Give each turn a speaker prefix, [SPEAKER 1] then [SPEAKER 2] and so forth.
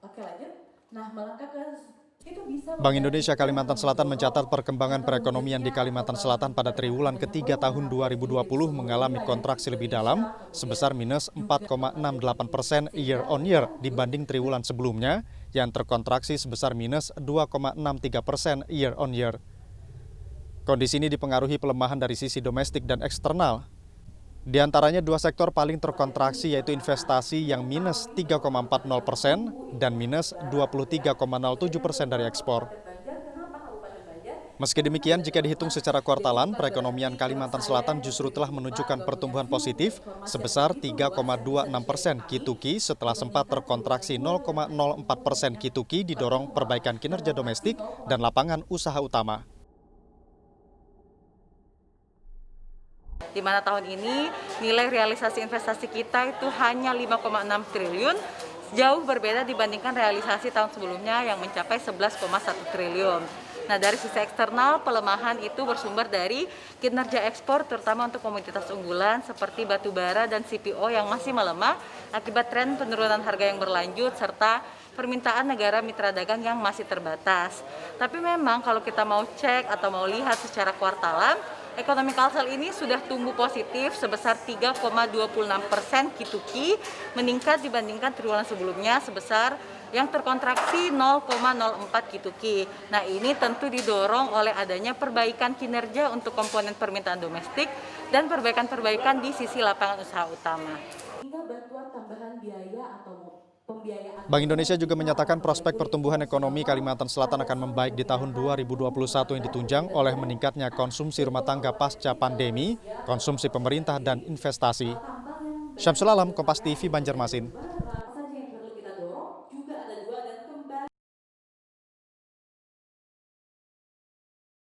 [SPEAKER 1] Oke, lanjut. Nah, melangkah ke itu bisa
[SPEAKER 2] Bank Indonesia Kalimantan Selatan mencatat perkembangan perekonomian di Kalimantan Selatan pada triwulan ketiga tahun 2020 mengalami kontraksi lebih dalam sebesar minus 4,68% year on year dibanding triwulan sebelumnya yang terkontraksi sebesar minus 2,63% year on year. Kondisi ini dipengaruhi pelemahan dari sisi domestik dan eksternal. Di antaranya dua sektor paling terkontraksi yaitu investasi yang minus 3,40% dan minus 23,07% dari ekspor. Meski demikian, jika dihitung secara kuartalan, perekonomian Kalimantan Selatan justru telah menunjukkan pertumbuhan positif sebesar 3,26% Q2Q setelah sempat terkontraksi 0,04% Q2Q didorong perbaikan kinerja domestik dan lapangan usaha utama.
[SPEAKER 3] Di mana tahun ini nilai realisasi investasi kita itu hanya 5,6 triliun, jauh berbeda dibandingkan realisasi tahun sebelumnya yang mencapai 11,1 triliun. Nah, dari sisi eksternal, pelemahan itu bersumber dari kinerja ekspor terutama untuk komoditas unggulan seperti batu bara dan CPO yang masih melemah akibat tren penurunan harga yang berlanjut serta permintaan negara mitra dagang yang masih terbatas. Tapi memang kalau kita mau cek atau mau lihat secara kuartalan, ekonomi Kalsel ini sudah tumbuh positif sebesar 3,26% Q2Q, meningkat dibandingkan triwulan sebelumnya sebesar yang terkontraksi 0,04 Q2Q. Nah, ini tentu didorong oleh adanya perbaikan kinerja untuk komponen permintaan domestik dan perbaikan-perbaikan di sisi lapangan usaha utama.
[SPEAKER 1] hingga bantuan tambahan biaya atau pembiayaan.
[SPEAKER 2] Bank Indonesia juga menyatakan prospek pertumbuhan ekonomi Kalimantan Selatan akan membaik di tahun 2021 yang ditunjang oleh meningkatnya konsumsi rumah tangga pasca pandemi, konsumsi pemerintah, dan investasi. Syamsul Alam, Kompas TV, Banjarmasin.